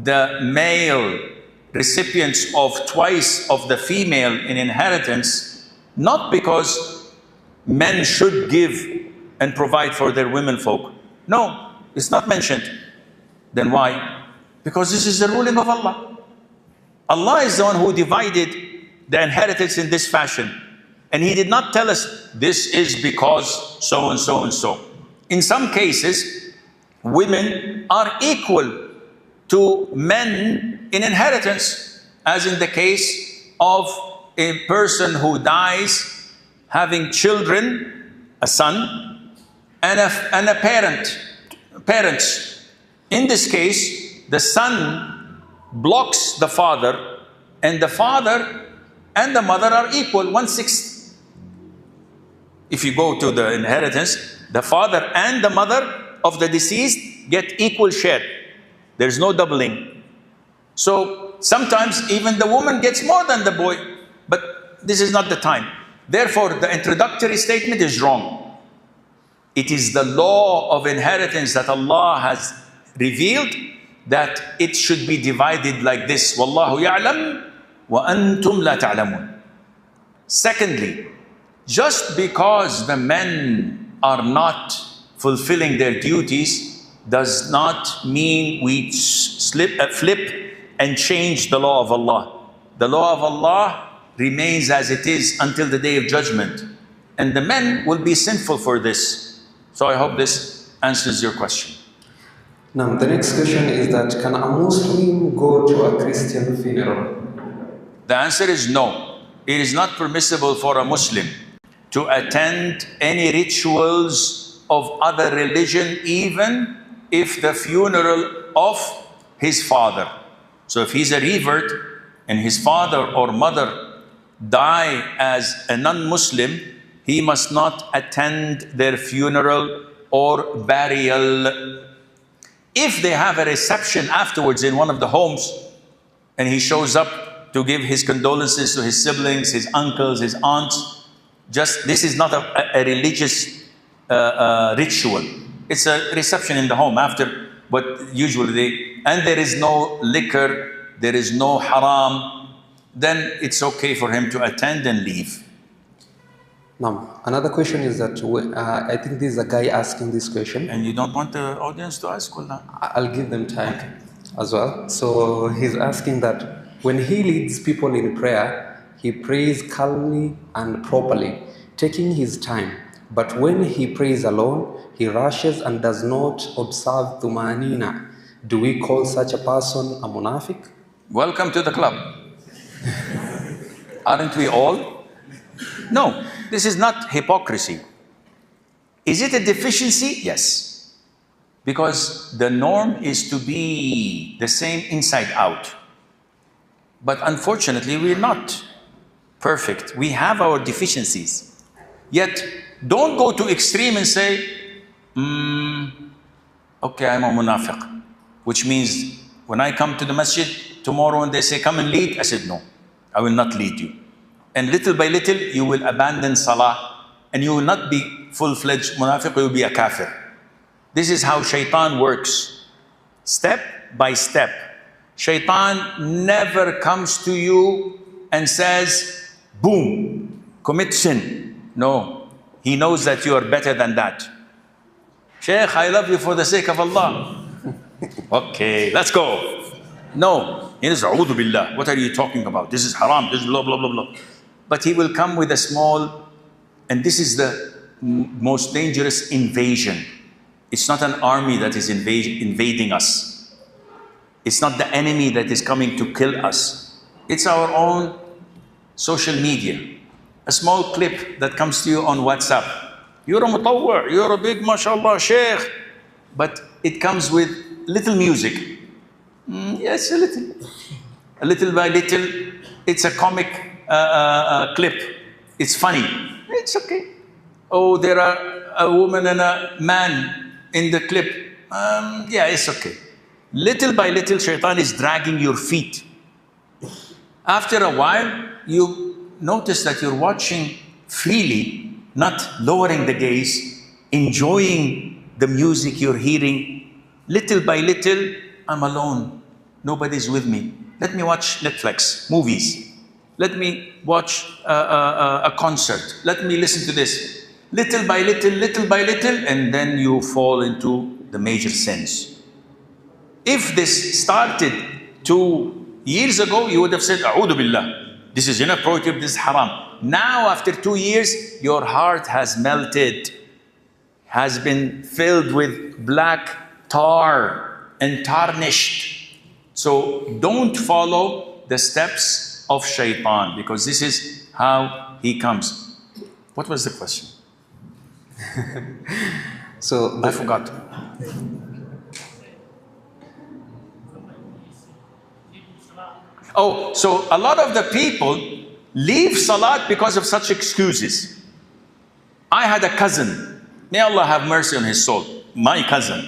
the male recipients of twice of the female in inheritance, not because men should give and provide for their women folk. No, it's not mentioned. Then why? Because this is the ruling of Allah. Allah is the one who divided the inheritance in this fashion. And He did not tell us this is because so and so and so. In some cases, women are equal to men in inheritance, as in the case of a person who dies having children, a son, and a parents. In this case, the son blocks the father, and the father and the mother are equal, 1/6. If you go to the inheritance, the father and the mother of the deceased get equal share. There's no doubling. So sometimes even the woman gets more than the boy, but this is not the time. Therefore, the introductory statement is wrong. It is the law of inheritance that Allah has revealed that it should be divided like this. Wallahu ya'lam wa antum la ta'lamun. Secondly, just because the men are not fulfilling their duties does not mean we flip and change the law of Allah. The law of Allah remains as it is until the day of judgment. And the men will be sinful for this. So I hope this answers your question. Now, the next question is that can a Muslim go to a Christian funeral? The answer is no. It is not permissible for a Muslim to attend any rituals of other religion, even if the funeral of his father. So if he's a revert and his father or mother die as a non-Muslim, he must not attend their funeral or burial. If they have a reception afterwards in one of the homes and he shows up to give his condolences to his siblings, his uncles, his aunts, this is not a religious ritual. It's a reception in the home after what usually and there is no liquor, there is no haram, then it's okay for him to attend and leave. Now, another question is that I think this is a guy asking this question. And you don't want the audience to ask? Well, I'll give them time as well. So he's asking that when he leads people in prayer, he prays calmly and properly, taking his time. But when he prays alone, he rushes and does not observe tumanina. Do we call such a person a munafiq? Welcome to the club. Aren't we all? No, this is not hypocrisy. Is it a deficiency? Yes. Because the norm is to be the same inside out. But unfortunately, we're not perfect. We have our deficiencies. Yet, don't go to extreme and say, okay, I'm a munafiq. Which means, when I come to the masjid tomorrow and they say, come and lead, I said, no, I will not lead you. And little by little, you will abandon salah. And you will not be full-fledged munafiq, you will be a kafir. This is how shaitan works. Step by step. Shaitan never comes to you and says, boom, commit sin. No, he knows that you are better than that. Sheikh, I love you for the sake of Allah. Okay, let's go. No, he says, A'udhu billah, what are you talking about? This is haram, this is blah, blah, blah, blah. But he will come with a small, and this is the most dangerous invasion. It's not an army that is invading us. It's not the enemy that is coming to kill us. It's our own social media. A small clip that comes to you on WhatsApp. You're a mutawwa', you're a big mashallah sheikh. But it comes with little music. Yes, a little. A little by little, it's a comic clip. It's funny. It's okay. Oh, there are a woman and a man in the clip. Yeah, it's okay. Little by little, shaitan is dragging your feet. After a while, you notice that you're watching freely, not lowering the gaze, enjoying the music you're hearing. Little by little, I'm alone. Nobody's with me. Let me watch Netflix, movies. Let me watch a concert. Let me listen to this. Little by little, and then you fall into the major sins. If this started 2 years ago, you would have said, A'udhu Billah, this is inappropriate, this is haram. Now, after 2 years, your heart has melted, has been filled with black tar and tarnished. So don't follow the steps of shaitan, because this is how he comes. What was the question? So I forgot. Oh, so a lot of the people leave salat because of such excuses. I had a cousin, may Allah have mercy on his soul, my cousin.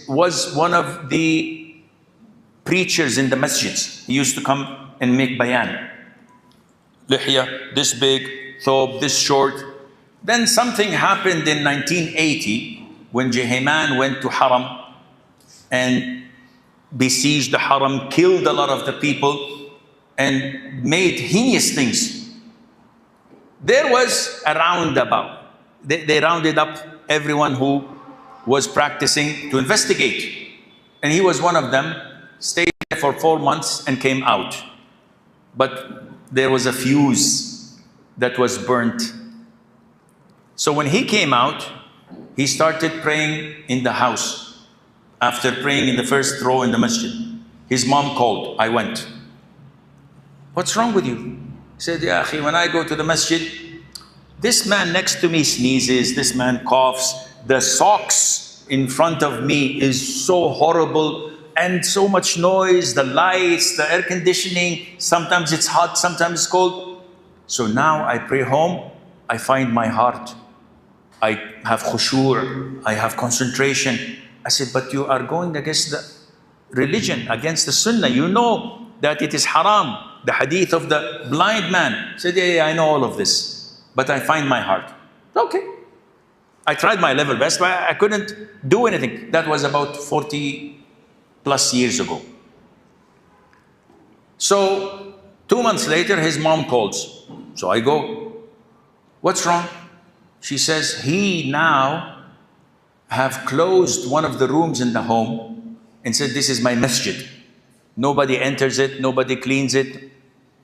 Was one of the preachers in the masjids. He used to come and make bayan. Lihya, this big, thobe, this short. Then something happened in 1980 when Jehiman went to haram and besieged the haram, killed a lot of the people, and made heinous things. There was a roundabout. They rounded up everyone who was practicing to investigate. And he was one of them, stayed there for 4 months and came out. But there was a fuse that was burnt. So when he came out, he started praying in the house. After praying in the first row in the masjid, his mom called. I went. What's wrong with you? He said, Ya akhi, when I go to the masjid, this man next to me sneezes, this man coughs, the socks in front of me is so horrible and so much noise, the lights, the air conditioning, sometimes it's hot, sometimes it's cold. So now I pray home, I find my heart. I have khushu', I have concentration. I said, but you are going against the religion, against the sunnah. You know that it is haram, the hadith of the blind man. I said, yeah, I know all of this, but I find my heart. Okay. I tried my level best, but I couldn't do anything. That was about 40 plus years ago. So 2 months later, his mom calls. So I go, what's wrong? She says, he now have closed one of the rooms in the home and said, this is my masjid. Nobody enters it, nobody cleans it.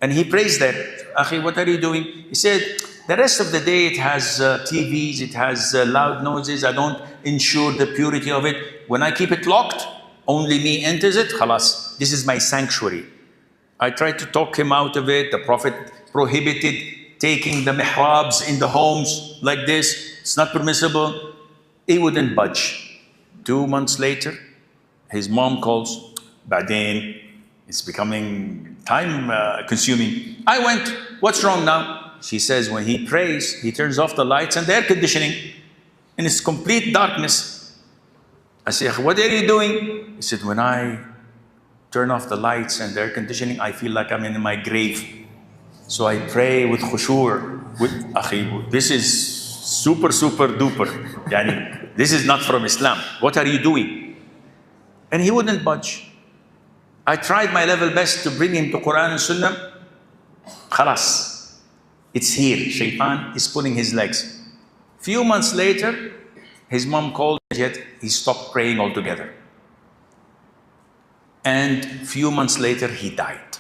And he prays there. Akhi, what are you doing? He said, the rest of the day it has TVs, it has loud noises. I don't ensure the purity of it. When I keep it locked, only me enters it. Khalas, this is my sanctuary. I tried to talk him out of it. The Prophet prohibited taking the mihrabs in the homes like this. It's not permissible. He wouldn't budge. 2 months later, his mom calls. Ba'deen, it's becoming time consuming. I went, what's wrong now? She says, when he prays, he turns off the lights and the air conditioning. And it's complete darkness. I say, what are you doing? He said, when I turn off the lights and the air conditioning, I feel like I'm in my grave. So I pray with khushu'. This is super duper. Yani, this is not from Islam. What are you doing? And he wouldn't budge. I tried my level best to bring him to Quran and Sunnah. Khalas. It's here. Shaitan is pulling his legs. Few months later, his mom called, yet he stopped praying altogether. And few months later, he died.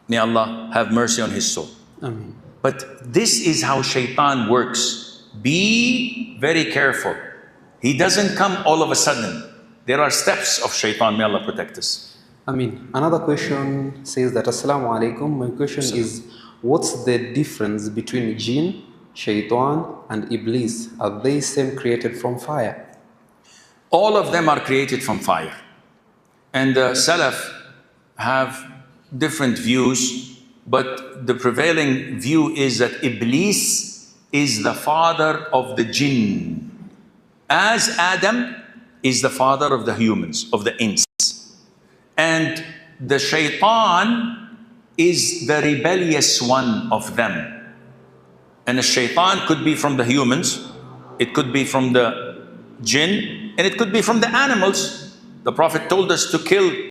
May Allah have mercy on his soul. Ameen. But this is how shaitan works. Be very careful. He doesn't come all of a sudden. There are steps of shaitan. May Allah protect us. Ameen. Another question says that, Assalamu alaikum. My question is, what's the difference between jinn, shaitan, and iblis? Are they same created from fire? All of them are created from fire. And the Salaf have different views, but the prevailing view is that Iblis is the father of the jinn, as Adam is the father of the humans, of the ins. And the shaitan is the rebellious one of them. And the shaitan could be from the humans, it could be from the jinn, and it could be from the animals. The Prophet told us to kill